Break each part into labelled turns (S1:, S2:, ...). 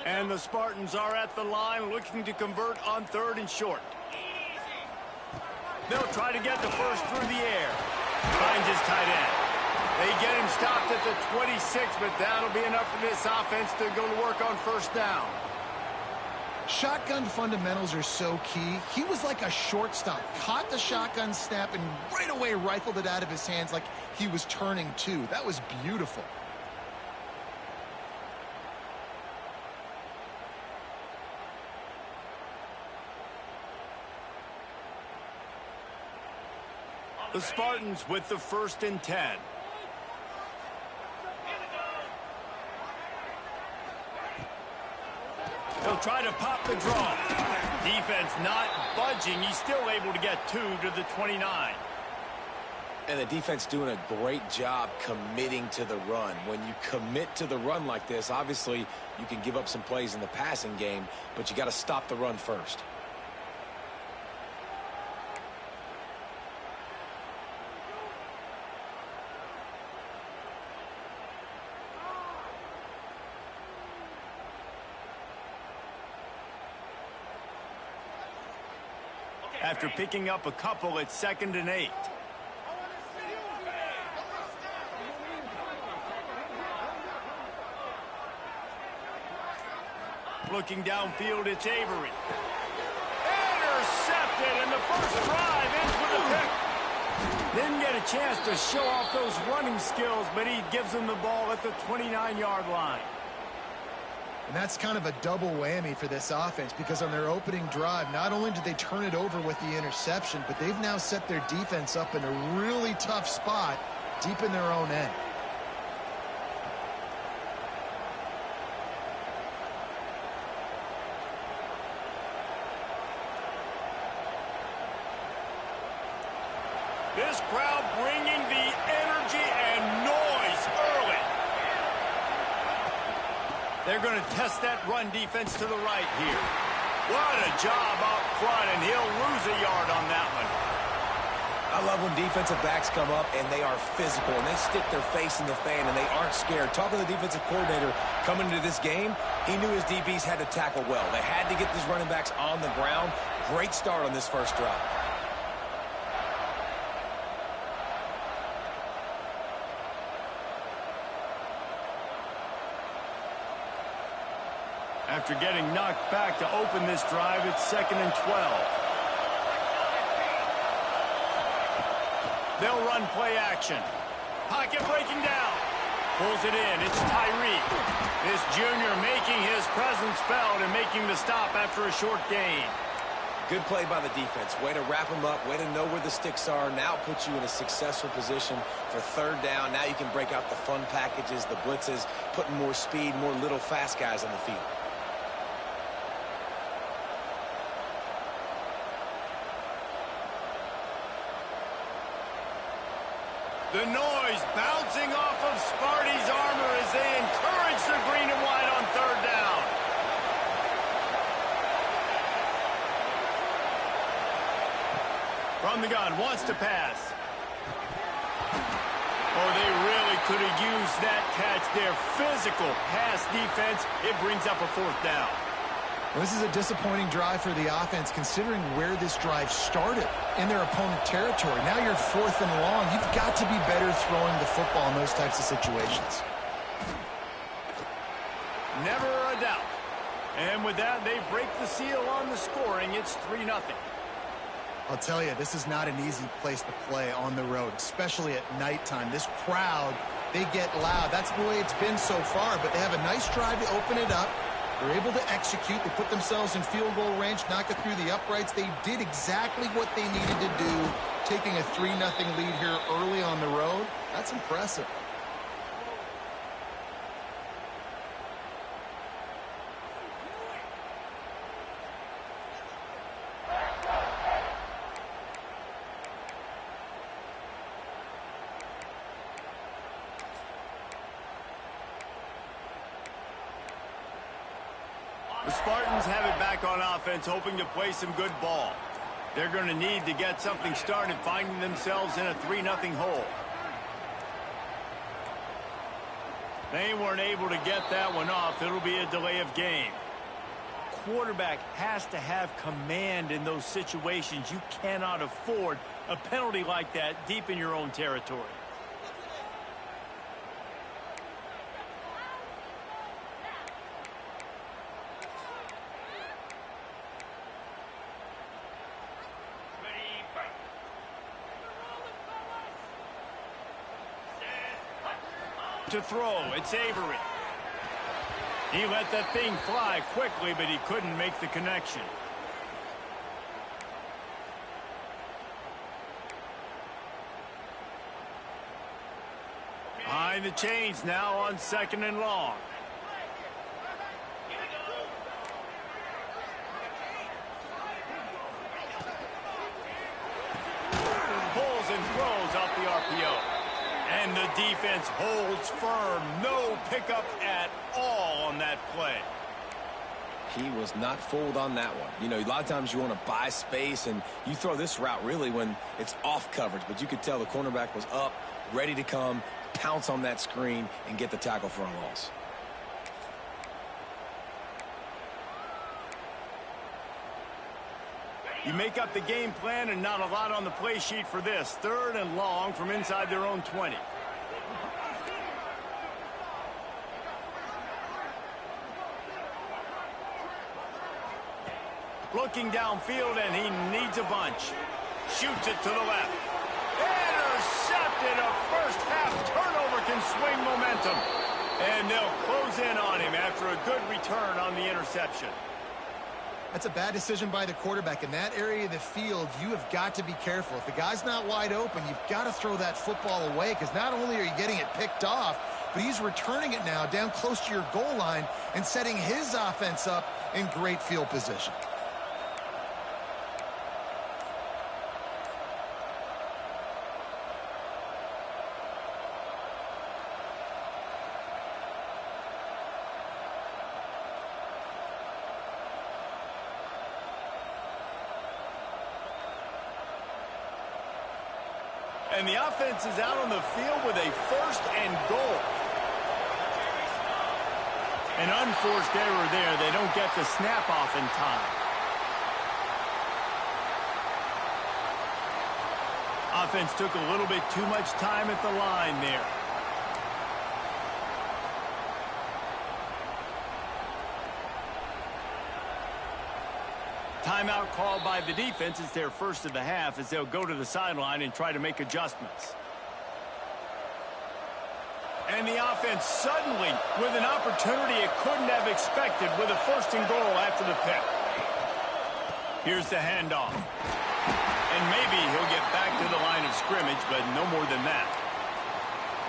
S1: And the Spartans are at the line looking to convert on 3rd and short. They'll try to get the first through the air. Finds his tight end. They get him stopped at the 26, but that'll be enough for this offense to go to work on 1st down.
S2: Shotgun fundamentals are so key. He was like a shortstop. Caught the shotgun snap and right away rifled it out of his hands like he was turning too. That was beautiful.
S1: The Spartans with the 1st and 10. He'll try to pop the draw. Defense not budging. He's still able to get 2 to the 29.
S3: And the defense doing a great job committing to the run. When you commit to the run like this, obviously you can give up some plays in the passing game, but you got to stop the run first.
S1: After picking up a couple, it's 2nd and 8. Looking downfield, it's Avery. Intercepted, and the first drive ends with a pick. Didn't get a chance to show off those running skills, but he gives them the ball at the 29-yard line.
S2: And that's kind of a double whammy for this offense because on their opening drive, not only did they turn it over with the interception, but they've now set their defense up in a really tough spot deep in their own end.
S1: This crowd bringing the energy and noise early. They're going to test that run defense to the right here. What a job up front, and he'll lose a yard on that one.
S3: I love when defensive backs come up and they are physical and they stick their face in the fan and they aren't scared. Talking to the defensive coordinator coming into this game, he knew his DBs had to tackle well. They had to get these running backs on the ground. Great start on this first drive.
S1: After getting knocked back to open this drive, it's 2nd and 12. They'll run play action. Pocket breaking down. Pulls it in. It's Tyree. This junior making his presence felt and making the stop after a short gain.
S3: Good play by the defense. Way to wrap them up. Way to know where the sticks are. Now puts you in a successful position for 3rd down. Now you can break out the fun packages, the blitzes, putting more speed, more little fast guys on the field.
S1: The noise bouncing off of Sparty's armor as they encourage the green and white on 3rd down. From the gun, wants to pass. Oh, they really could have used that catch there. Physical pass defense. It brings up a 4th down.
S2: Well, this is a disappointing drive for the offense considering where this drive started in their opponent territory. Now you're 4th and long. You've got to be better throwing the football in those types of situations.
S1: Never a doubt. And with that, they break the seal on the scoring. It's 3-0.
S2: I'll tell you, this is not an easy place to play on the road, especially at nighttime. This crowd, they get loud. That's the way it's been so far, but they have a nice drive to open it up. They're able to execute. They put themselves in field goal range, knock it through the uprights. They did exactly what they needed to do, taking a 3-0 lead here early on the road. That's impressive.
S1: The Spartans have it back on offense, hoping to play some good ball. They're going to need to get something started, finding themselves in a 3-0 hole. They weren't able to get that one off. It'll be a delay of game. Quarterback has to have command in those situations. You cannot afford a penalty like that deep in your own territory. To throw, it's Avery. He let that thing fly quickly, but he couldn't make the connection. Behind the chains now on 2nd and long. Pulls and throws out the RPO. And the defense holds firm. No pickup at all on that play.
S3: He was not fooled on that one. You know, a lot of times you want to buy space, and you throw this route really when it's off coverage. But you could tell the cornerback was up, ready to come, pounce on that screen, and get the tackle for a loss.
S1: You make up the game plan and not a lot on the play sheet for this. 3rd and long from inside their own 20. Looking downfield, and he needs a bunch. Shoots it to the left. Intercepted. A first-half turnover can swing momentum. And they'll close in on him after a good return on the interception.
S2: That's a bad decision by the quarterback. In that area of the field, you have got to be careful. If the guy's not wide open, you've got to throw that football away, because not only are you getting it picked off, but he's returning it now down close to your goal line and setting his offense up in great field position.
S1: And the offense is out on the field with a 1st and goal. An unforced error there. They don't get the snap off in time. Offense took a little bit too much time at the line there. Timeout called by the defense. It's their first of the half as they'll go to the sideline and try to make adjustments. And the offense suddenly with an opportunity it couldn't have expected with a 1st and goal after the pick. Here's the handoff. And maybe he'll get back to the line of scrimmage, but no more than that.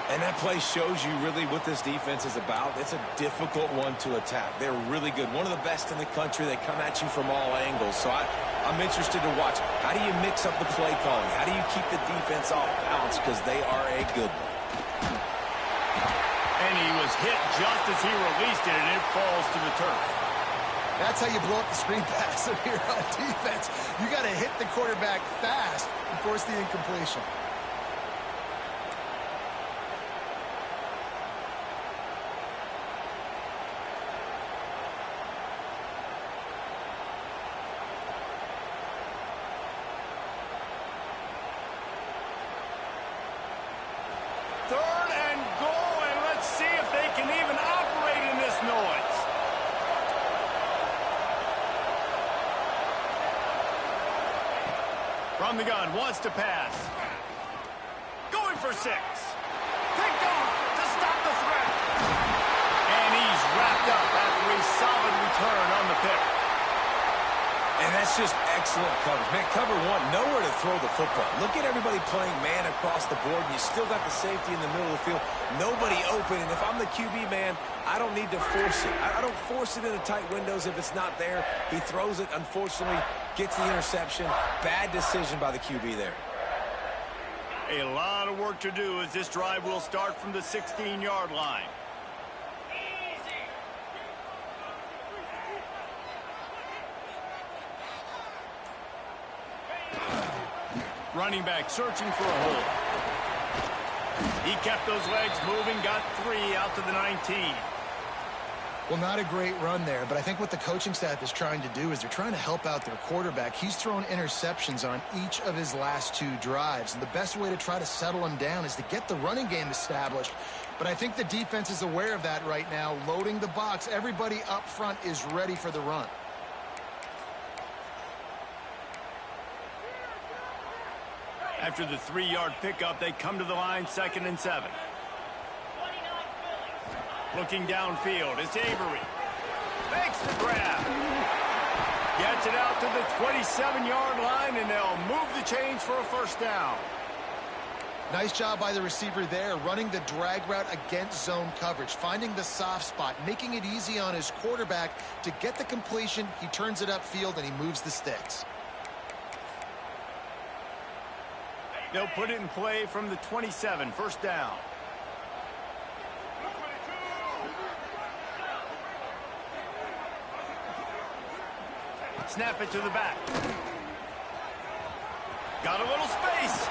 S3: And that play shows you really what this defense is about. It's a difficult one to attack. They're really good. One of the best in the country. They come at you from all angles. So I'm interested to watch. How do you mix up the play calling? How do you keep the defense off balance? Because they are a good one.
S1: And he was hit just as he released it, and it falls to the turf.
S2: That's how you blow up the screen pass here on defense. You got to hit the quarterback fast and force the incompletion.
S1: From the gun, wants to pass. Going for 6. Picked off to stop the threat. And he's wrapped up after a solid return on the pick.
S3: And that's just excellent coverage. Man, cover 1, nowhere to throw the football. Look at everybody playing man across the board, and you still got the safety in the middle of the field. Nobody open, and if I'm the QB, man, I don't need to force it. I don't force it into tight windows if it's not there. He throws it, unfortunately, gets the interception. Bad decision by the QB there.
S1: A lot of work to do as this drive will start from the 16-yard line. Running back searching for a hole. He kept those legs moving, got 3 out to the 19.
S2: Well, not a great run there, but I think what the coaching staff is trying to do is they're trying to help out their quarterback. He's thrown interceptions on each of his last 2 drives, and the best way to try to settle him down is to get the running game established. But I think the defense is aware of that right now, loading the box. Everybody up front is ready for the run.
S1: After the 3-yard pickup, they come to the line, 2nd and 7. Looking downfield, it's Avery. Makes the grab. Gets it out to the 27-yard line, and they'll move the chains for a first down.
S2: Nice job by the receiver there, running the drag route against zone coverage, finding the soft spot, making it easy on his quarterback to get the completion. He turns it upfield, and he moves the sticks.
S1: They'll put it in play from the 27, first down. Snap it to the back. Got a little space.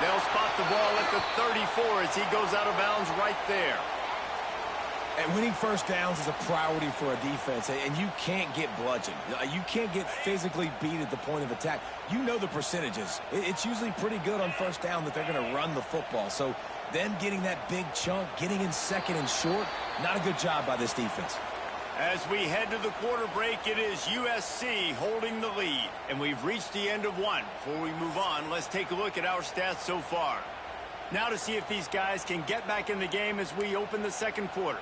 S1: They'll spot the ball at the 34 as he goes out of bounds right there.
S3: And winning first downs is a priority for a defense, and you can't get bludgeoned. You can't get physically beat at the point of attack. You know the percentages. It's usually pretty good on first down that they're going to run the football. So them getting that big chunk, getting in 2nd and short, not a good job by this defense.
S1: As we head to the quarter break, it is USC holding the lead. And we've reached the end of one. Before we move on, let's take a look at our stats so far. Now to see if these guys can get back in the game as we open the second quarter.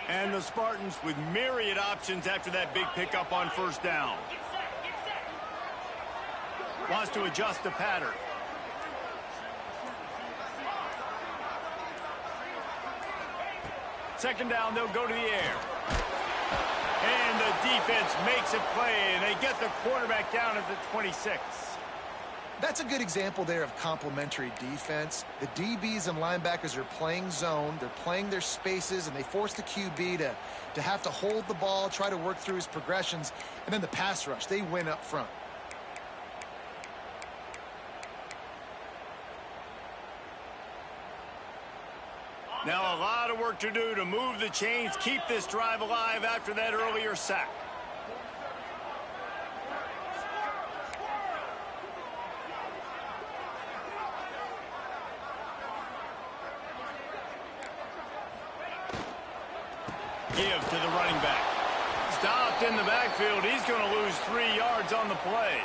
S1: And the Spartans with myriad options after that big pickup on first down. Wants to adjust the pattern. Second down, they'll go to the air. And the defense makes a play, and they get the quarterback down at the 26.
S2: That's a good example there of complementary defense. The DBs and linebackers are playing zone, they're playing their spaces, and they force the QB to have to hold the ball, try to work through his progressions, and then the pass rush, they win up front.
S1: Now a lot of work to do to move the chains, keep this drive alive after that earlier sack. Give to the running back. Stopped in the backfield. He's going to lose 3 yards on the play.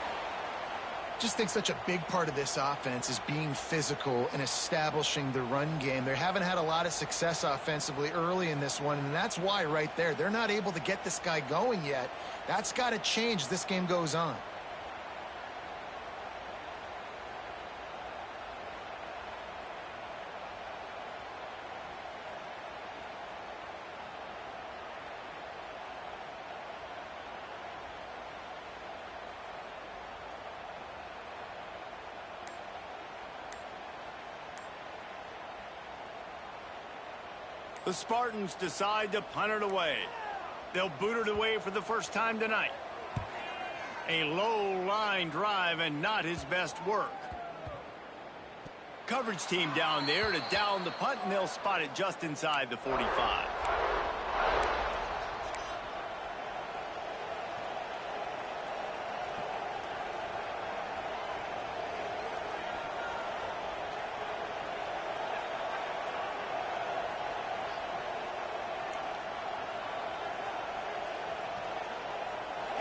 S2: Just think such a big part of this offense is being physical and establishing the run game. They haven't had a lot of success offensively early in this one, and that's why right there. They're not able to get this guy going yet. That's got to change as this game goes on.
S1: The Spartans decide to punt it away. They'll boot it away for the first time tonight. A low line drive and not his best work. Coverage team down there to down the punt, and they'll spot it just inside the 45.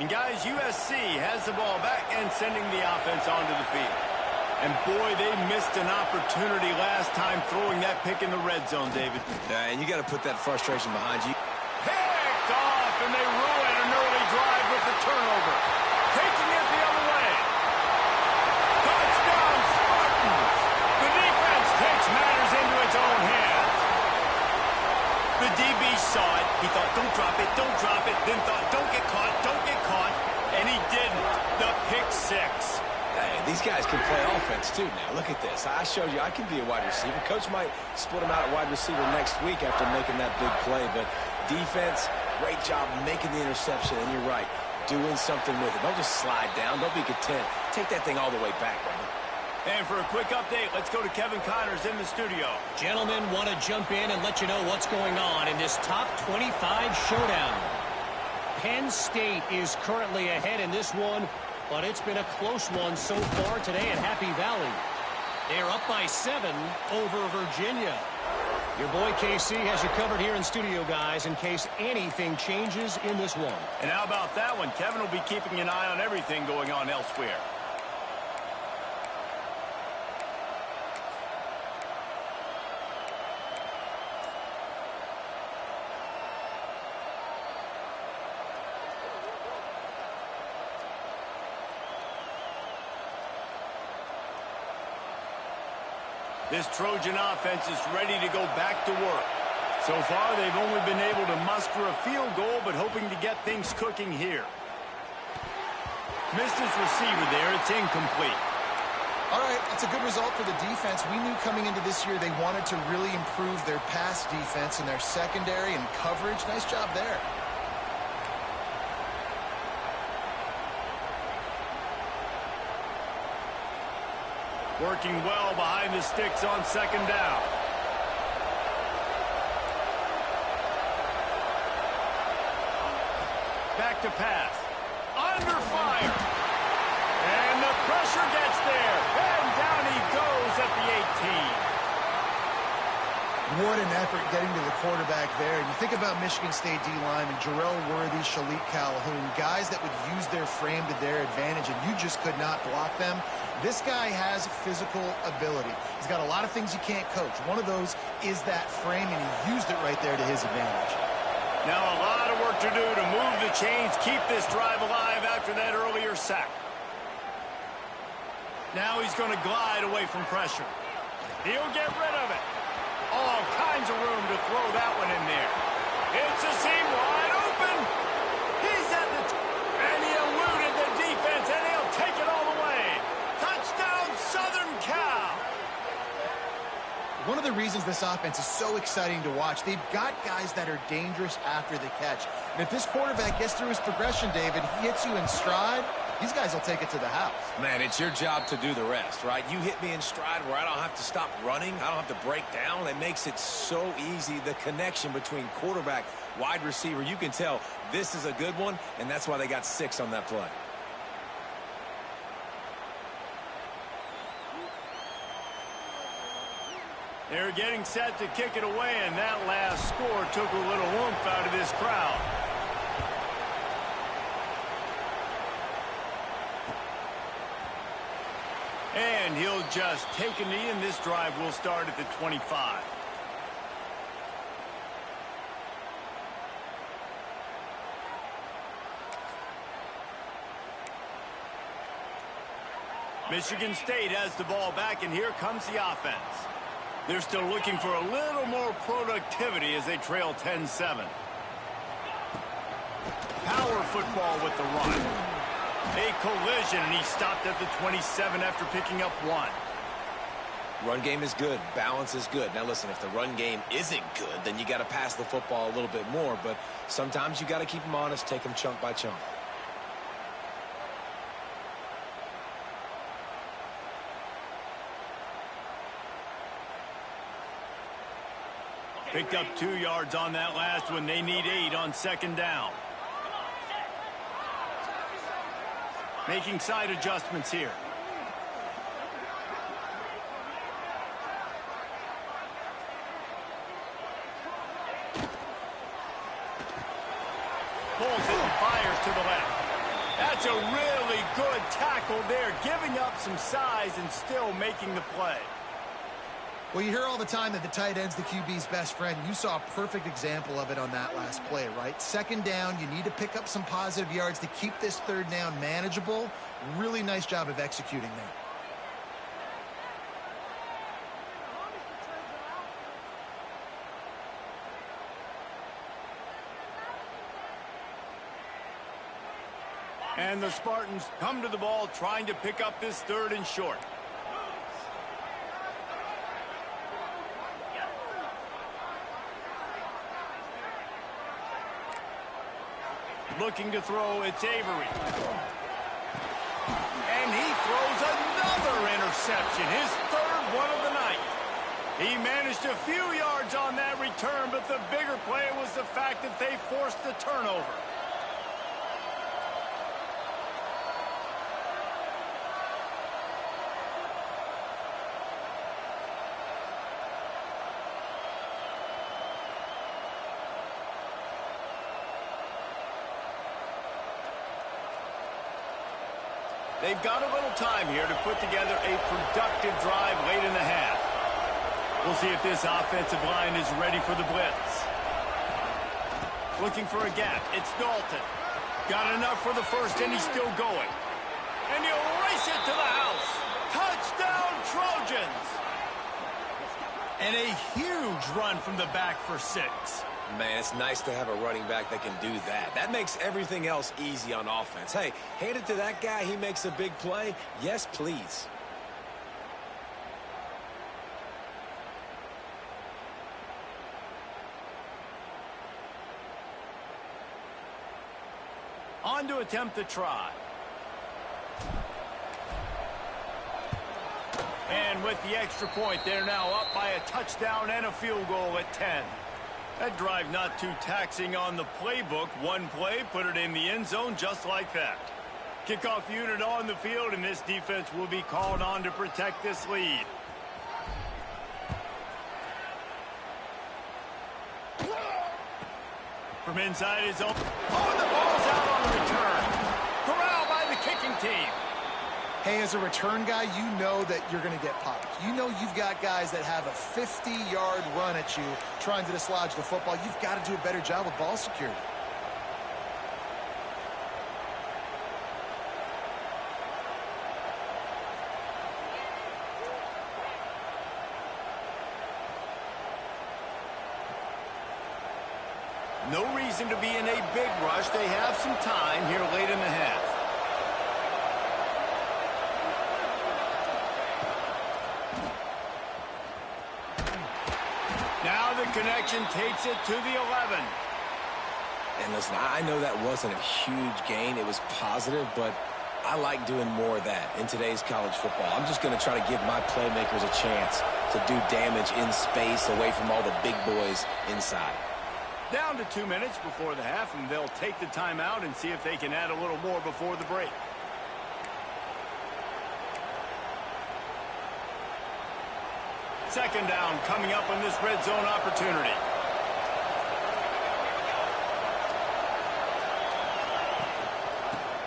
S1: And guys, USC has the ball back and sending the offense onto the field. And boy, they missed an opportunity last time throwing that pick in the red zone, David.
S3: And you got to put that frustration behind you.
S1: Picked off, and they ruin an early drive with the turnover. Taking it the other way. Touchdown, Spartans. The defense takes matters into its own hands. The DB saw it. He thought, don't drop it, don't drop it. Then thought, don't get caught, don't get caught. And he didn't. The pick six.
S3: Hey, these guys can play offense, too, now. Look at this. I showed you I can be a wide receiver. Coach might split him out at wide receiver next week after making that big play. But defense, great job making the interception. And you're right. doing something with it. Don't just slide down. Don't be content. Take that thing all the way back, brother.
S1: And for a quick update, let's go to Kevin Connors in the studio.
S4: Gentlemen, want to jump in and let you know what's going on in this top 25 showdown. Penn State is currently ahead in this one, but it's been a close one so far today at Happy Valley. They're up by 7 over Virginia. Your boy KC has you covered here in studio, guys, in case anything changes in this one.
S1: And how about that one? Kevin will be keeping an eye on everything going on elsewhere. This Trojan offense is ready to go back to work. So far, they've only been able to muster a field goal, but hoping to get things cooking here. Missed his receiver there. It's incomplete.
S2: All right, that's a good result for the defense. We knew coming into this year they wanted to really improve their pass defense and their secondary and coverage. Nice job there.
S1: Working well behind the sticks on second down. Back to pass. Under fire. And the pressure gets there. And down he goes at the 18.
S2: What an effort getting to the quarterback there. And you think about Michigan State D-linemen, Jarrell Worthy, Shalik Calhoun, guys that would use their frame to their advantage, and you just could not block them. This guy has physical ability. He's got a lot of things you can't coach. One of those is that frame, and he used it right there to his advantage.
S1: Now a lot of work to do to move the chains, keep this drive alive after that earlier sack. Now he's going to glide away from pressure. He'll get rid of it. All kinds of room to throw that one in there. It's a seam wide open. He's at the and he eluded the defense, and he'll take it all the way. Touchdown, Southern Cal.
S2: One of the reasons this offense is so exciting to watch, they've got guys that are dangerous after the catch. And if this quarterback gets through his progression, David, he hits you in stride, these guys will take it to the house.
S3: Man, it's your job to do the rest, right? You hit me in stride where I don't have to stop running. I don't have to break down. It makes it so easy, the connection between quarterback, wide receiver. You can tell this is a good one, and that's why they got 6 on that play.
S1: They're getting set to kick it away, and that last score took a little oomph out of this crowd. And he'll just take a knee, and this drive will start at the 25. Michigan State has the ball back, and here comes the offense. They're still looking for a little more productivity as they trail 10-7. Power football with the run. A collision, and he stopped at the 27 after picking up 1.
S3: Run game is good. Balance is good. Now, listen, if the run game isn't good, then you got to pass the football a little bit more. But sometimes you got to keep them honest, take them chunk by chunk.
S1: Picked up 2 yards on that last one. They need 8 on second down. Making side adjustments here. Pulls it and fires to the left. That's a really good tackle there, giving up some size and still making the play.
S2: Well, you hear all the time that the tight end's the QB's best friend. You saw a perfect example of it on that last play, right? Second down, you need to pick up some positive yards to keep this third down manageable. Really nice job of executing there.
S1: And the Spartans come to the ball trying to pick up this 3rd and short. Looking to throw, it's Avery. And he throws another interception, his third one of the night. He managed a few yards on that return, but the bigger play was the fact that they forced the turnover. They've got a little time here to put together a productive drive late in the half. We'll see if this offensive line is ready for the blitz. Looking for a gap. It's Dalton. Got enough for the first, and he's still going. And he'll race it to the house. Touchdown, Trojans! And a huge run from the back for 6.
S3: Man, it's nice to have a running back that can do that. That makes everything else easy on offense. Hey, hand it to that guy. He makes a big play. Yes, please.
S1: On to attempt the try. And with the extra point, they're now up by a touchdown and a field goal at 10. That drive not too taxing on the playbook. One play, put it in the end zone just like that. Kickoff unit on the field, and this defense will be called on to protect this lead. From inside his own. Oh, the ball's out on the return. Corralled by the kicking team.
S2: Hey, as a return guy, you know that you're going to get popped. You know you've got guys that have a 50-yard run at you trying to dislodge the football. You've got to do a better job with ball security.
S1: No reason to be in a big rush. They have some time here late in the half. Now the connection takes it to the 11.
S3: And listen, I know that wasn't a huge gain. It was positive, but I like doing more of that in today's college football. I'm just going to try to give my playmakers a chance to do damage in space away from all the big boys inside.
S1: Down to 2 minutes before the half, and they'll take the timeout and see if they can add a little more before the break. Second down coming up on this red zone opportunity.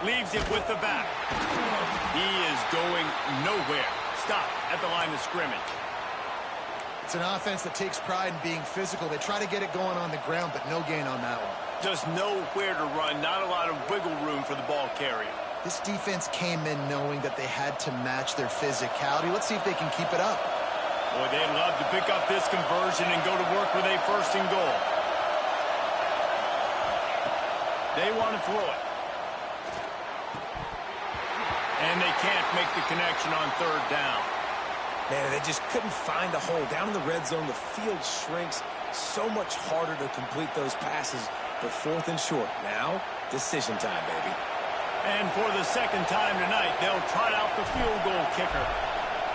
S1: Leaves it with the back. He is going nowhere. Stop at the line of scrimmage.
S2: It's an offense that takes pride in being physical. They try to get it going on the ground, but no gain on that one.
S1: Just nowhere to run. Not a lot of wiggle room for the ball carrier.
S2: This defense came in knowing that they had to match their physicality. Let's see if they can keep it up.
S1: Boy, they'd love to pick up this conversion and go to work with a first and goal. They want to throw it. And they can't make the connection on third down.
S3: Man, they just couldn't find a hole. Down in the red zone, the field shrinks. So much harder to complete those passes. But fourth and short. Now, decision time, baby.
S1: And for the second time tonight, they'll trot out the field goal kicker.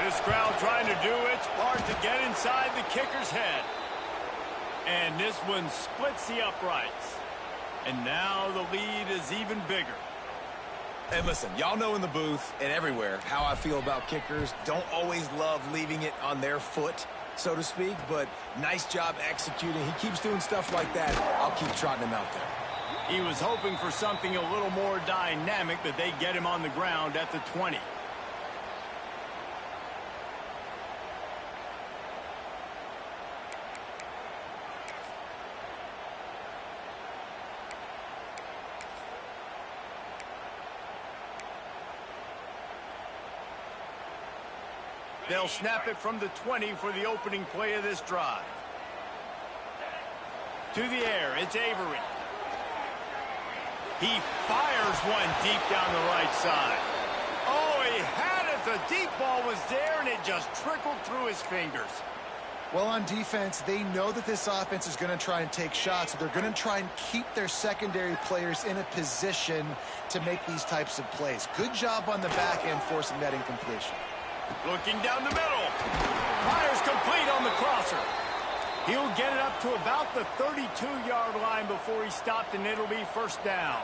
S1: This crowd trying to do its part to get inside the kicker's head. And this one splits the uprights. And now the lead is even bigger.
S3: And listen, y'all know in the booth and everywhere how I feel about kickers. Don't always love leaving it on their foot, so to speak, but nice job executing. He keeps doing stuff like that. I'll keep trotting him out there.
S1: He was hoping for something a little more dynamic, but they get him on the ground at the 20. They'll snap it from the 20 for the opening play of this drive. To the air, it's Avery. He fires one deep down the right side. Oh, he had it. The deep ball was there, and it just trickled through his fingers.
S2: Well, on defense, they know that this offense is going to try and take shots. So they're going to try and keep their secondary players in a position to make these types of plays. Good job on the back end forcing that incompletion.
S1: Looking down the middle. Fires complete on the crosser. He'll get it up to about the 32-yard line before he stopped, and it'll be first down.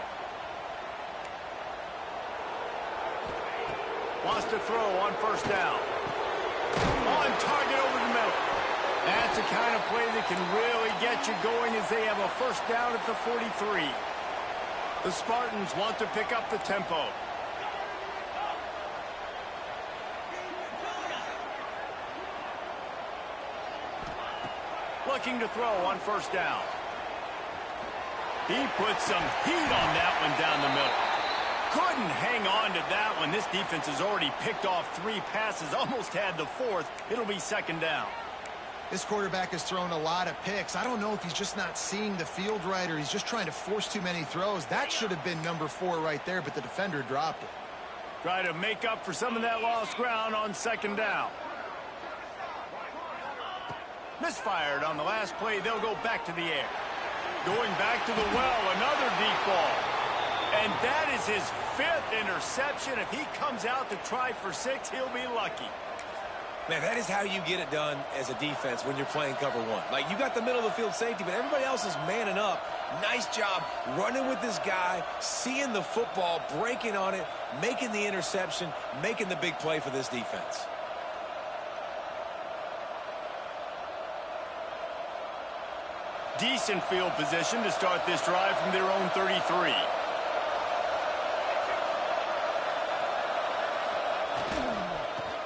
S1: Wants to throw on first down. On target over the middle. That's the kind of play that can really get you going as they have a first down at the 43. The Spartans want to pick up the tempo. Looking to throw on first down. He put some heat on that one down the middle. Couldn't hang on to that one. This defense has already picked off 3 passes, almost had the 4th. It'll be second down.
S2: This quarterback has thrown a lot of picks. I don't know if he's just not seeing the field right or he's just trying to force too many throws. That should have been number 4 right there, but the defender dropped it.
S1: Try to make up for some of that lost ground on second down. Misfired on the last play. They'll go back to the air. Going back to the well, another deep ball. And that is his 5th interception. If he comes out to try for 6, he'll be lucky.
S3: Man, that is how you get it done as a defense when you're playing cover 1. Like, you got the middle of the field safety, but everybody else is manning up. Nice job running with this guy, seeing the football, breaking on it, making the interception, making the big play for this defense.
S1: Decent field position to start this drive from their own 33.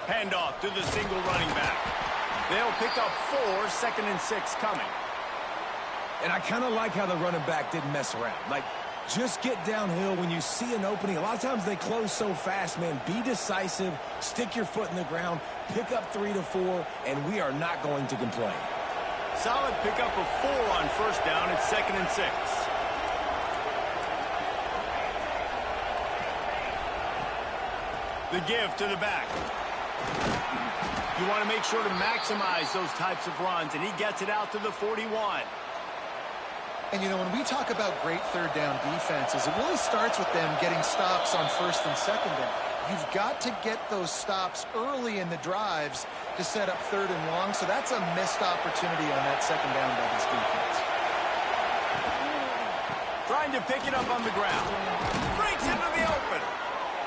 S1: Handoff to the single running back. They'll pick up 4, second and 6 coming.
S3: And I kind of like how the running back didn't mess around. Like, just get downhill when you see an opening. A lot of times they close so fast, man. Be decisive, stick your foot in the ground, pick up 3 to 4, and we are not going to complain.
S1: Solid pickup of 4 on first down. It's second and 6. The give to the back. You want to make sure to maximize those types of runs, and he gets it out to the 41.
S2: And, you know, when we talk about great third down defenses, it really starts with them getting stops on first and second down. You've got to get those stops early in the drives to set up third and long, so that's a missed opportunity on that second down by this defense.
S1: Trying to pick it up on the ground. Breaks into the open.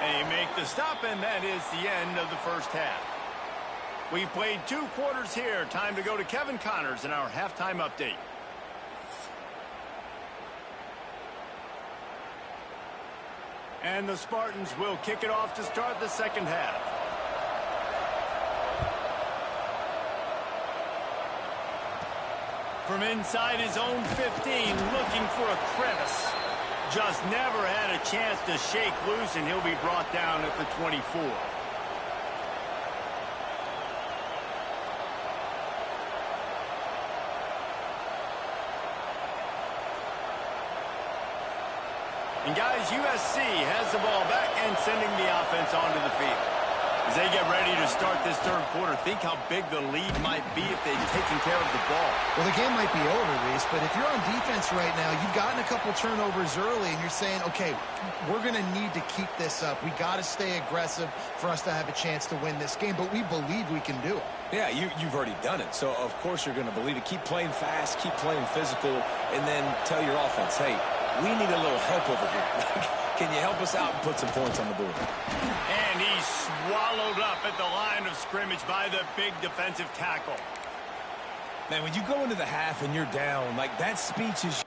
S1: And he make the stop, and that is the end of the first half. We've played 2 quarters here. Time to go to Kevin Connors in our halftime update. And the Spartans will kick it off to start the second half. From inside his own 15, looking for a crevice. Just never had a chance to shake loose, and he'll be brought down at the 24. And guys, USC has the ball back and sending the offense onto the field. As they get ready to start this third quarter, think how big the lead might be if they've taken care of the ball.
S2: Well, the game might be over, Reese, but if you're on defense right now, you've gotten a couple turnovers early, and you're saying, okay, we're going to need to keep this up. We got to stay aggressive for us to have a chance to win this game, but we believe we can do it.
S3: Yeah, you've already done it, so of course you're going to believe it. Keep playing fast, keep playing physical, and then tell your offense, hey, we need a little help over here. Can you help us out and put some points on the board?
S1: And he's swallowed up at the line of scrimmage by the big defensive tackle.
S3: Man, when you go into the half and you're down, like, that speech is...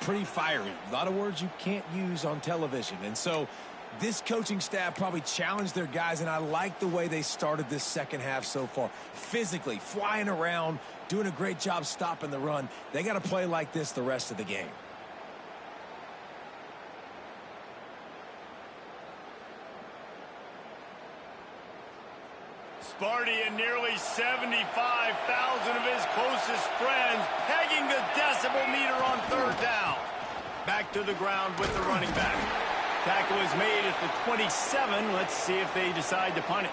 S3: pretty fiery. A lot of words you can't use on television. And so this coaching staff probably challenged their guys, and I like the way they started this second half so far. Physically, flying around, doing a great job stopping the run. They got to play like this the rest of the game.
S1: Sparty and nearly 75,000 of his closest friends pegging the decibel meter on third down. Back to the ground with the running back. Tackle is made at the 27. Let's see if they decide to punt it.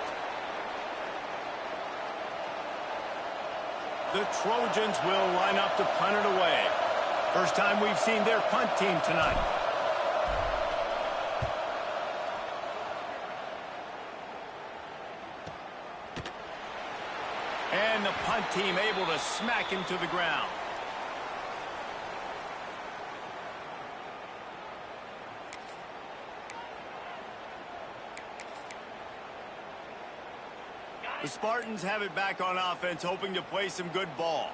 S1: The Trojans will line up to punt it away. First time we've seen their punt team tonight. And the punt team able to smack him to the ground. The Spartans have it back on offense, hoping to play some good ball.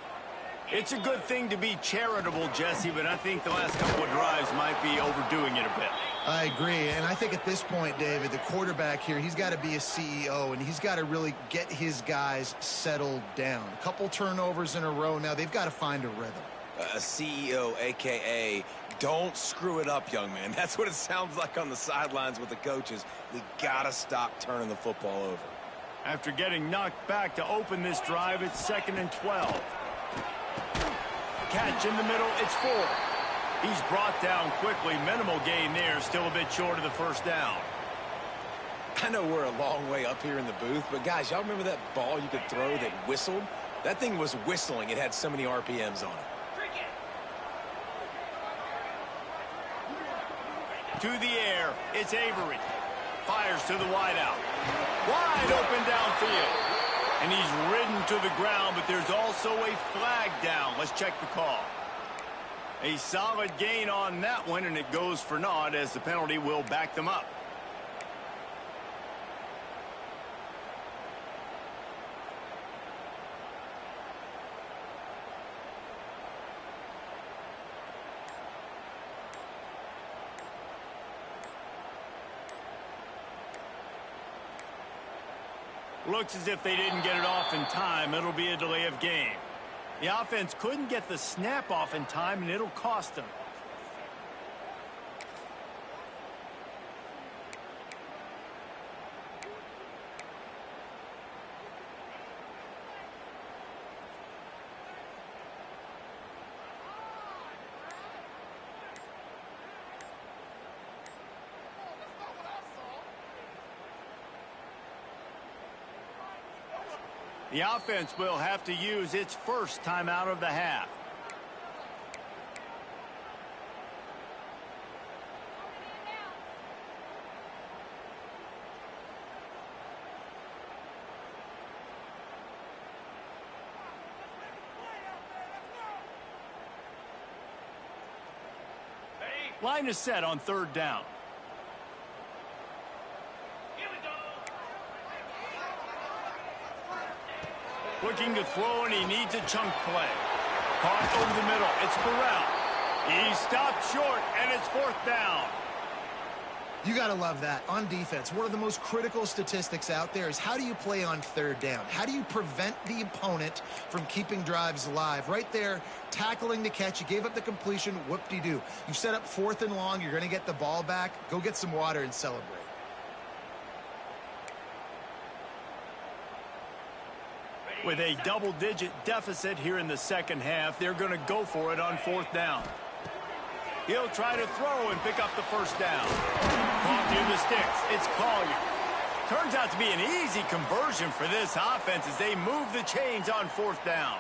S1: It's a good thing to be charitable, Jesse, but I think the last couple of drives might be overdoing it a bit.
S2: I agree, and I think at this point, David, the quarterback here, he's got to be a CEO, and he's got to really get his guys settled down. A couple turnovers in a row now. They've got to find a rhythm.
S3: A CEO, a.k.a. don't screw it up, young man. That's what it sounds like on the sidelines with the coaches. We got to stop turning the football over.
S1: After getting knocked back to open this drive, it's 2nd and 12. Catch in the middle, it's 4. He's brought down quickly. Minimal gain there, still a bit short of the first down.
S3: I know we're a long way up here in the booth, but guys, y'all remember that ball you could throw that whistled? That thing was whistling. It had so many RPMs on it.
S1: To the air, it's Avery. Fires to the wideout. Wide open downfield. And he's ridden to the ground, but there's also a flag down. Let's check the call. A solid gain on that one, and it goes for naught as the penalty will back them up. Looks as if they didn't get it off in time. It'll be a delay of game. The offense couldn't get the snap off in time, and it'll cost them. The offense will have to use its first timeout of the half. Line is set on third down. Looking to throw, and he needs a chunk play. Caught over the middle. It's Burrell. He stopped short, and it's 4th down.
S2: You got to love that. On defense, one of the most critical statistics out there is how do you play on third down? How do you prevent the opponent from keeping drives alive? Right there, tackling the catch. You gave up the completion. Whoop-de-doo. You set up 4th and long. You're going to get the ball back. Go get some water and celebrate.
S1: With a double-digit deficit here in the second half, they're going to go for it on 4th down. He'll try to throw and pick up the first down. Caught near the sticks. It's Collier. Turns out to be an easy conversion for this offense as they move the chains on 4th down.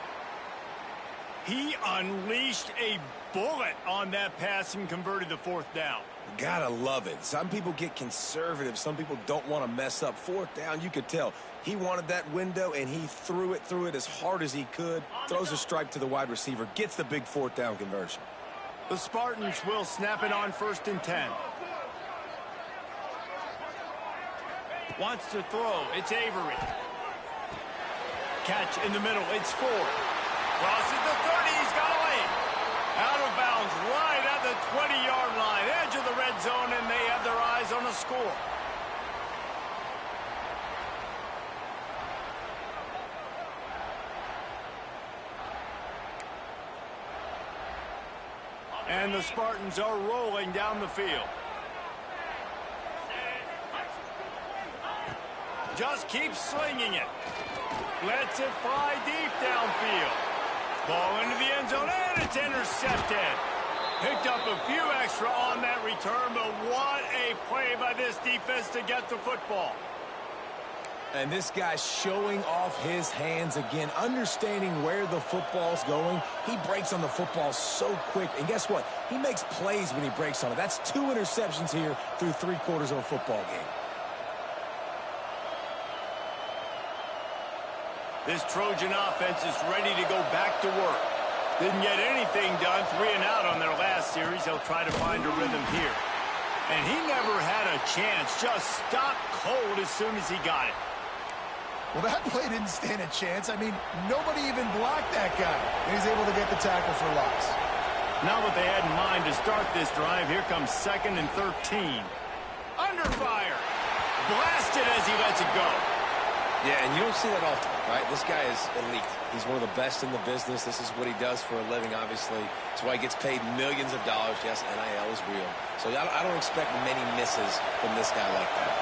S1: He unleashed a bullet on that pass and converted the 4th down.
S3: Gotta love it. Some people get conservative. Some people don't want to mess up. 4th down, you could tell. He wanted that window, and he threw it as hard as he could. Throws a strike to the wide receiver. Gets the big 4th down conversion.
S1: The Spartans will snap it on 1st and 10. Wants to throw. It's Avery. Catch in the middle. It's Ford. Crosses the 30. He's got a lane. Out of bounds right at the score. And the Spartans are rolling down the field. Just keeps slinging it. Lets it fly deep downfield. Ball into the end zone, and it's intercepted. Picked up a few extra on that return, but what a play by this defense to get the football.
S3: And this guy's showing off his hands again, understanding where the football's going. He breaks on the football so quick. And guess what? He makes plays when he breaks on it. That's 2 interceptions here through 3/4 of a football game.
S1: This Trojan offense is ready to go back to work. Didn't get anything done, 3 and out on their last series. They'll try to find a rhythm here. And he never had a chance. Just stopped cold as soon as he got it.
S2: Well, that play didn't stand a chance. I mean, nobody even blocked that guy. And he's able to get the tackle for loss.
S1: Not what they had in mind to start this drive. Here comes 2nd and 13. Under fire. Blasted as he lets it go.
S3: Yeah, and you don't see that often, right? This guy is elite. He's one of the best in the business. This is what he does for a living, obviously. That's why he gets paid millions of dollars. Yes, NIL is real. So I don't expect many misses from this guy like that.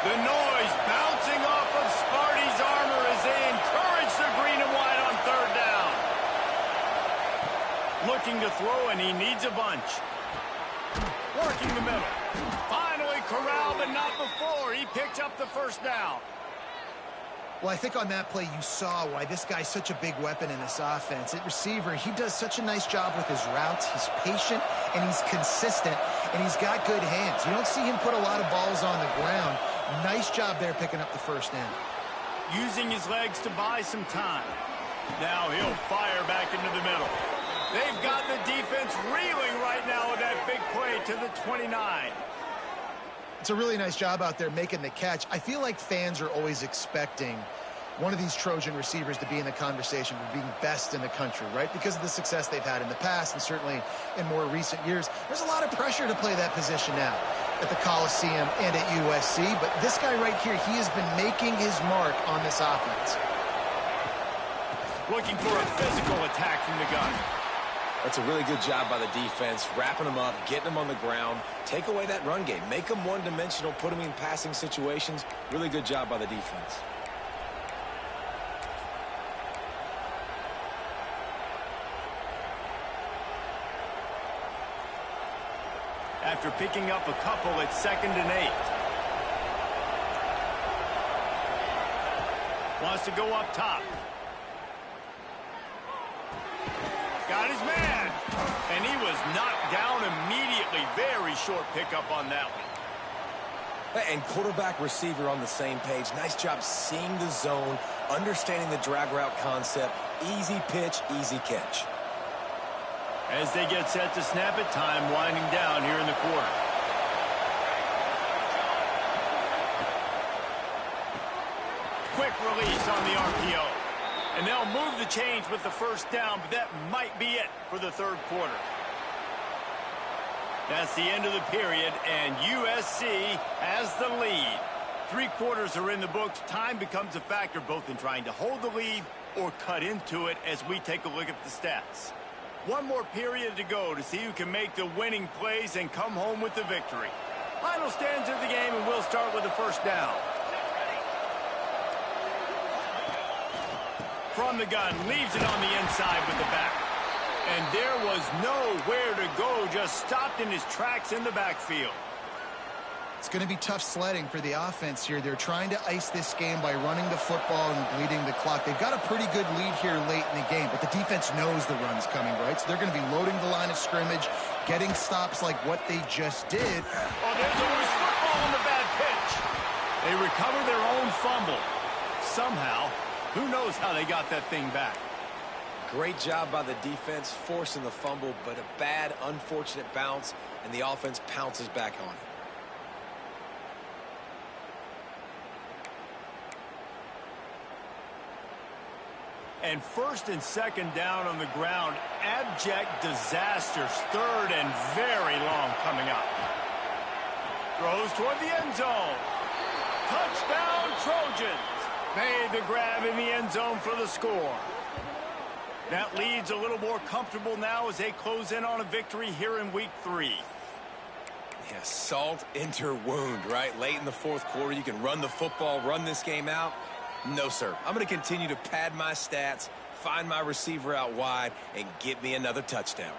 S1: The noise bouncing off of Sparty's armor as they encourage the green and white on 3rd down. Looking to throw, and he needs a bunch. Working the middle. Finally corralled, but not before. He picked up the 1st down.
S2: Well, I think on that play you saw why this guy's such a big weapon in this offense. At receiver, he does such a nice job with his routes. He's patient, and he's consistent, and he's got good hands. You don't see him put a lot of balls on the ground. Nice job there picking up the 1st down.
S1: Using his legs to buy some time. Now he'll fire back into the middle. They've got the defense reeling right now with that big play to the 29.
S2: It's a really nice job out there making the catch. I feel like fans are always expecting one of these Trojan receivers to be in the conversation for being best in the country, right? Because of the success they've had in the past and certainly in more recent years. There's a lot of pressure to play that position now at the Coliseum and at USC. But this guy right here, he has been making his mark on this offense.
S1: Looking for a physical attack from the gun.
S3: That's a really good job by the defense, wrapping them up, getting them on the ground. Take away that run game. Make them one-dimensional, put them in passing situations. Really good job by the defense.
S1: After picking up a couple, it's 2nd and 8. Wants to go up top. Got his man. And he was knocked down immediately. Very short pickup on that one.
S3: And quarterback receiver on the same page. Nice job seeing the zone, understanding the drag route concept. Easy pitch, easy catch.
S1: As they get set to snap it, time winding down here in the quarter. Quick release on the RPO. And they'll move the chains with the 1st down, but that might be it for the 3rd quarter. That's the end of the period, and USC has the lead. 3 quarters are in the books. Time becomes a factor both in trying to hold the lead or cut into it as we take a look at the stats. One more period to go to see who can make the winning plays and come home with the victory. Final stands of the game, and we'll start with the 1st down. From the gun, leaves it on the inside with the back. And there was nowhere to go, just stopped in his tracks in the backfield.
S2: It's going to be tough sledding for the offense here. They're trying to ice this game by running the football and bleeding the clock. They've got a pretty good lead here late in the game, but the defense knows the run's coming, right? So they're going to be loading the line of scrimmage, getting stops like what they just did.
S1: Oh, there's a loose football on the bad pitch. They recover their own fumble. Somehow, who knows how they got that thing back.
S3: Great job by the defense forcing the fumble, but a bad, unfortunate bounce, and the offense pounces back on it.
S1: And 1st and 2nd down on the ground. Abject disasters. 3rd and very long coming up. Throws toward the end zone. Touchdown, Trojans. Made the grab in the end zone for the score. That lead's a little more comfortable now as they close in on a victory here in week 3.
S3: Yeah, salt into her wound, right? Late in the fourth quarter, you can run the football, run this game out. No, sir. I'm going to continue to pad my stats, find my receiver out wide, and get me another touchdown.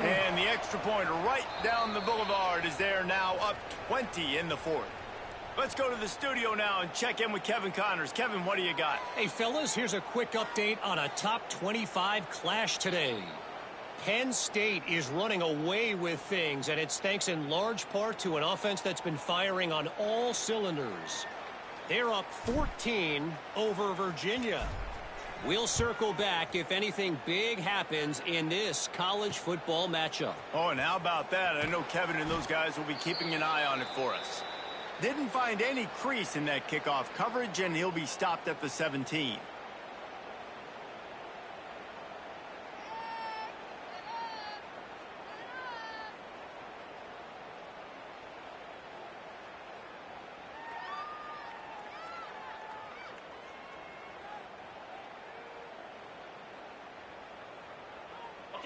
S1: And the extra point right down the boulevard is there now, up 20 in the fourth. Let's go to the studio now and check in with Kevin Connors. Kevin, what do you got?
S4: Hey, fellas, here's a quick update on a top 25 clash today. Penn State is running away with things, and it's thanks in large part to an offense that's been firing on all cylinders. They're up 14 over Virginia. We'll circle back if anything big happens in this college football matchup.
S1: Oh, and how about that? I know Kevin and those guys will be keeping an eye on it for us. Didn't find any crease in that kickoff coverage, and he'll be stopped at the 17.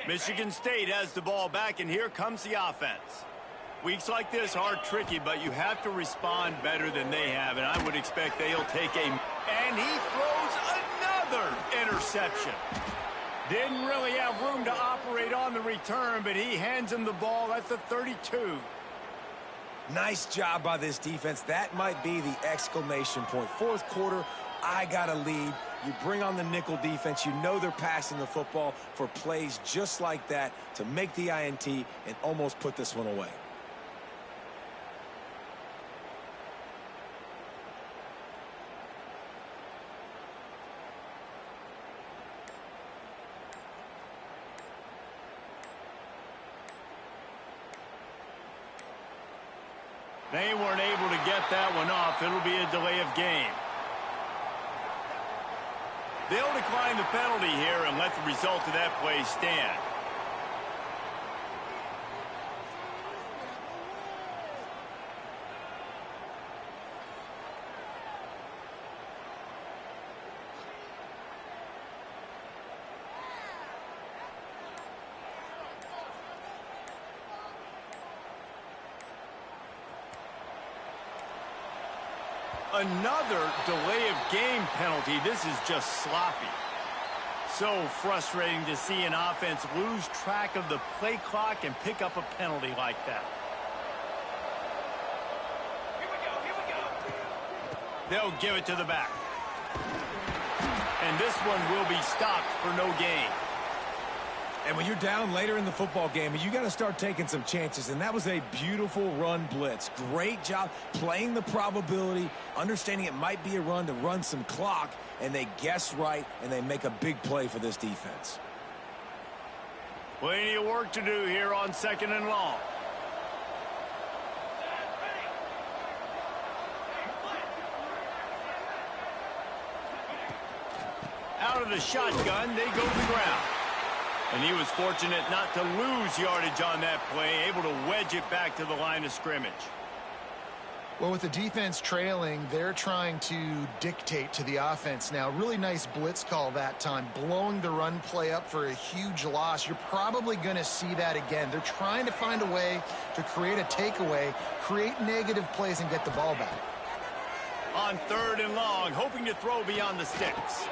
S1: Michigan State has the ball back, and here comes the offense. Weeks like this are tricky, but you have to respond better than they have, and I would expect they'll take a... And he throws another interception. Didn't really have room to operate on the return, but he hands him the ball at the 32.
S3: Nice job by this defense. That might be the exclamation point. Fourth quarter, I got a lead. You bring on the nickel defense. You know they're passing the football for plays just like that to make the INT and almost put this one away.
S1: They weren't able to get that one off. It'll be a delay of game. They'll decline the penalty here and let the result of that play stand. Another delay of game penalty. This is just sloppy. So frustrating to see an offense lose track of the play clock and pick up a penalty like that. They'll give it to the back. And this one will be stopped for no gain.
S3: And when you're down later in the football game, you got to start taking some chances. And that was a beautiful run blitz. Great job playing the probability, understanding it might be a run to run some clock, and they guess right, and they make a big play for this defense.
S1: Plenty of work to do here on 2nd and long. Out of the shotgun, they go to the ground. And he was fortunate not to lose yardage on that play, able to wedge it back to the line of scrimmage.
S2: Well, with the defense trailing, they're trying to dictate to the offense now. Really nice blitz call that time, blowing the run play up for a huge loss. You're probably going to see that again. They're trying to find a way to create a takeaway, create negative plays, and get the ball back.
S1: On 3rd and long, hoping to throw beyond the sticks.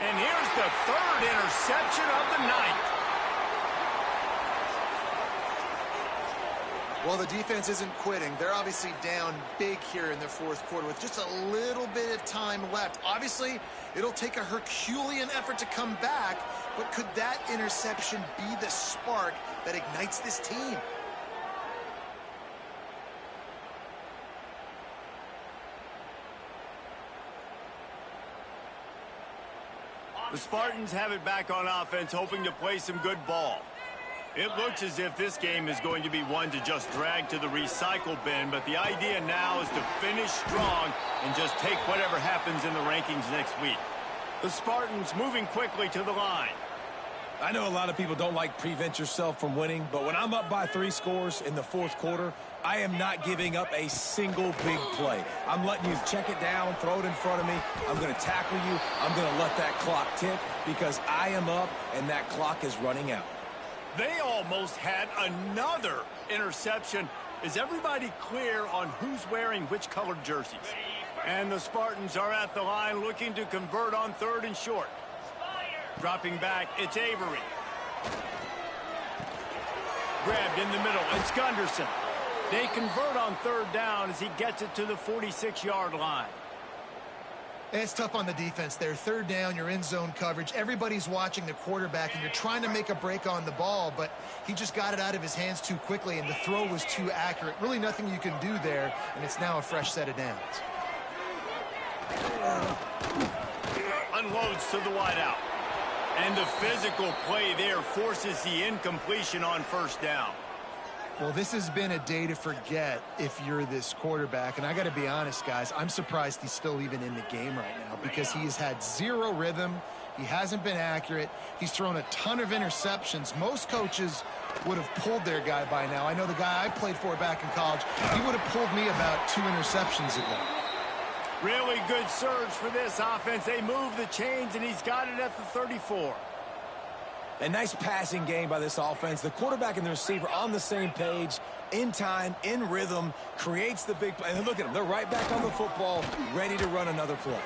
S1: And here's the 3rd interception of the night.
S2: Well, the defense isn't quitting. They're obviously down big here in the 4th quarter with just a little bit of time left. Obviously, it'll take a Herculean effort to come back, but could that interception be the spark that ignites this team?
S1: The Spartans have it back on offense, hoping to play some good ball. It looks as if this game is going to be one to just drag to the recycle bin, but the idea now is to finish strong and just take whatever happens in the rankings next week. The Spartans moving quickly to the line.
S3: I know a lot of people don't like prevent yourself from winning, but when I'm up by 3 scores in the fourth quarter, I am not giving up a single big play. I'm letting you check it down, throw it in front of me. I'm going to tackle you. I'm going to let that clock tick because I am up and that clock is running out.
S1: They almost had another interception. Is everybody clear on who's wearing which colored jerseys? And the Spartans are at the line looking to convert on 3rd and short. Dropping back, it's Avery. Grabbed in the middle, it's Gunderson. They convert on 3rd down as he gets it to the 46-yard line.
S2: It's tough on the defense there. 3rd down, you're in zone coverage. Everybody's watching the quarterback, and you're trying to make a break on the ball, but he just got it out of his hands too quickly, and the throw was too accurate. Really nothing you can do there, and it's now a fresh set of downs.
S1: Unloads to the wideout. And the physical play there forces the incompletion on 1st down.
S2: Well, this has been a day to forget if you're this quarterback. And I got to be honest, guys, I'm surprised he's still even in the game right now because he has had 0 rhythm. He hasn't been accurate. He's thrown a ton of interceptions. Most coaches would have pulled their guy by now. I know the guy I played for back in college, he would have pulled me about 2 interceptions ago.
S1: Really good surge for this offense. They move the chains, and he's got it at the 34.
S3: A nice passing game by this offense. The quarterback and the receiver on the same page, in time, in rhythm, creates the big play. And look at them. They're right back on the football, ready to run another play.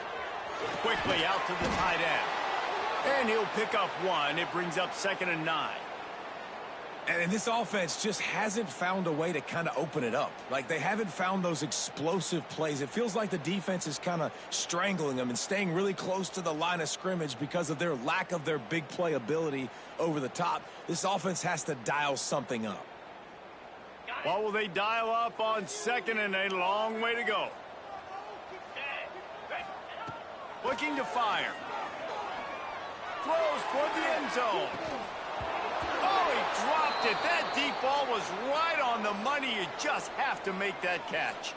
S1: Quickly out to the tight end. And he'll pick up 1. It brings up 2nd and 9.
S3: And this offense just hasn't found a way to kind of open it up. Like, they haven't found those explosive plays. It feels like the defense is kind of strangling them and staying really close to the line of scrimmage because of their lack of their big play ability over the top. This offense has to dial something up.
S1: What will they dial up on 2nd and a long way to go? Looking to fire. Throws toward the end zone. Oh, he dropped it. That deep ball was right on the money. You just have to make that catch.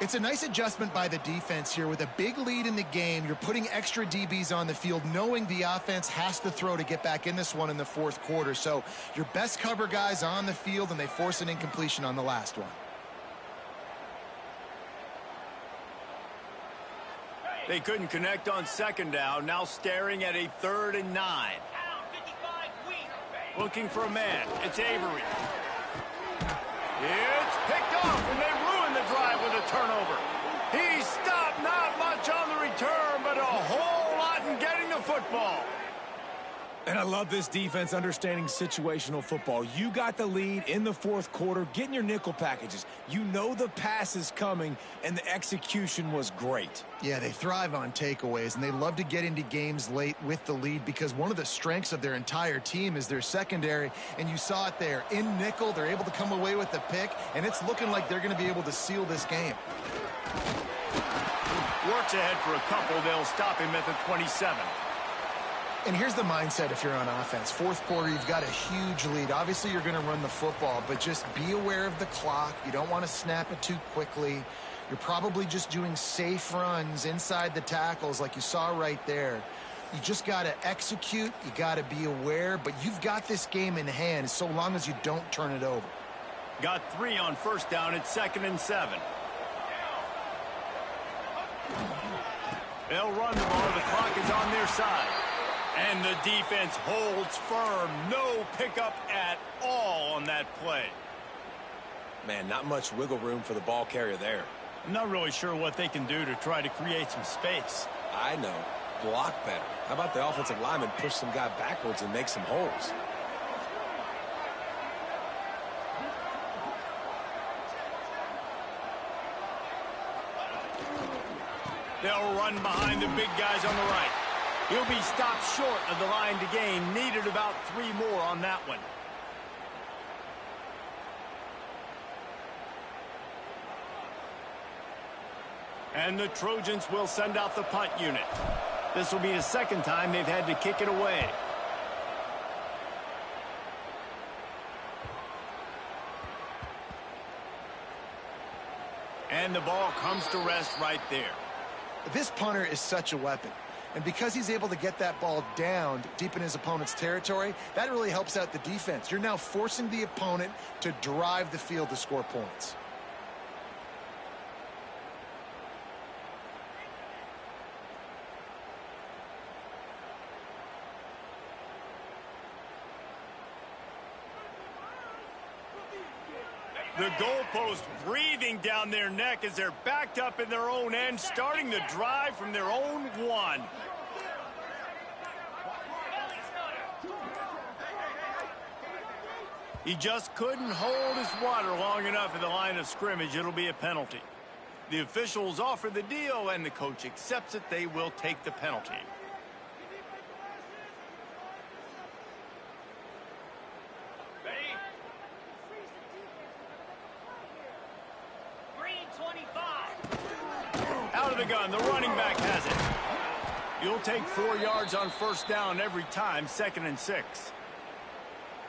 S2: It's a nice adjustment by the defense here. With a big lead in the game, you're putting extra DBs on the field, knowing the offense has to throw to get back in this one in the 4th quarter. So your best cover guys on the field, and they force an incompletion on the last one.
S1: They couldn't connect on 2nd down. Now staring at a 3rd and 9. Looking for a man. It's Avery. It's picked off, and they ruin the drive with a turnover. He stopped, not much on the return, but a whole lot in getting the football.
S3: And I love this defense understanding situational football. You got the lead in the 4th quarter, getting your nickel packages. You know the pass is coming, and the execution was great.
S2: Yeah, they thrive on takeaways, and they love to get into games late with the lead because one of the strengths of their entire team is their secondary, and you saw it there. In nickel, they're able to come away with the pick, and it's looking like they're going to be able to seal this game.
S1: Works ahead for a couple. They'll stop him at the 27.
S2: And here's the mindset if you're on offense. 4th quarter, you've got a huge lead. Obviously, you're going to run the football, but just be aware of the clock. You don't want to snap it too quickly. You're probably just doing safe runs inside the tackles like you saw right there. You just got to execute. You got to be aware, but you've got this game in hand so long as you don't turn it over.
S1: Got 3 on 1st down. It's 2nd and 7. They'll run the ball. The clock is on their side. And the defense holds firm. No pickup at all on that play.
S3: Man, not much wiggle room for the ball carrier there.
S1: I'm not really sure what they can do to try to create some space.
S3: I know. Block better. How about the offensive lineman push some guy backwards and make some holes?
S1: They'll run behind the big guys on the right. He'll be stopped short of the line to gain. Needed about 3 more on that one. And the Trojans will send out the punt unit. This will be the 2nd time they've had to kick it away. And the ball comes to rest right there.
S2: This punter is such a weapon. And because he's able to get that ball down deep in his opponent's territory, that really helps out the defense. You're now forcing the opponent to drive the field to score points.
S1: The goalpost breathing down their neck as they're backed up in their own end, starting the drive from their own one. He just couldn't hold his water long enough at the line of scrimmage. It'll be a penalty. The officials offer the deal, and the coach accepts it. They will take the penalty. Out of the gun, the running back has it. You'll take 4 yards on first down every time, 2nd and 6.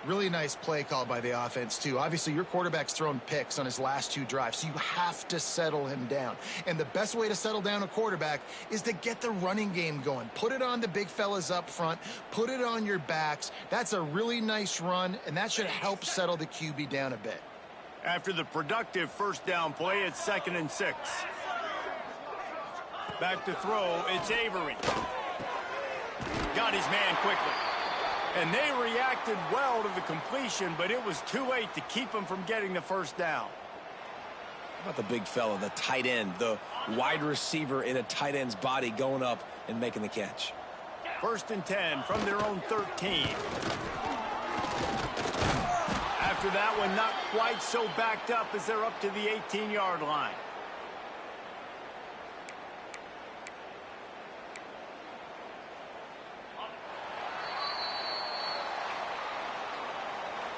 S2: Really nice play call by the offense, too. Obviously, your quarterback's thrown picks on his last 2 drives, so you have to settle him down. And the best way to settle down a quarterback is to get the running game going. Put it on the big fellas up front. Put it on your backs. That's a really nice run, and that should help settle the QB down a bit.
S1: After the productive first down play, it's 2nd and 6. Back to throw, it's Avery. Got his man quickly. And they reacted well to the completion, but it was too late to keep him from getting the first down.
S3: How about the big fella, the tight end, the wide receiver in a tight end's body going up and making the catch?
S1: 1st and 10 from their own 13. After that one, not quite so backed up as they're up to the 18-yard line.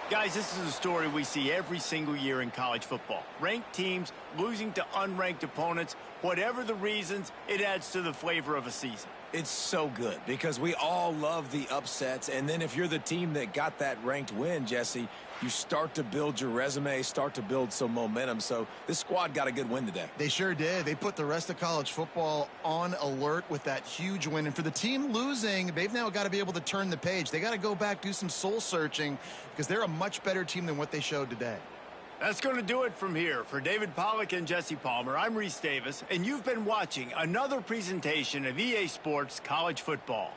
S1: Guys, this is a story we see every single year in college football. Ranked teams losing to unranked opponents. Whatever the reasons, it adds to the flavor of a season.
S3: It's so good because we all love the upsets. And then if you're the team that got that ranked win, Jesse, you start to build your resume, start to build some momentum. So this squad got a good win today.
S2: They sure did. They put the rest of college football on alert with that huge win. And for the team losing, they've now got to be able to turn the page. They got to go back, do some soul searching, because they're a much better team than what they showed today.
S1: That's going to do it from here. For David Pollack and Jesse Palmer, I'm Reese Davis, and you've been watching another presentation of EA Sports College Football.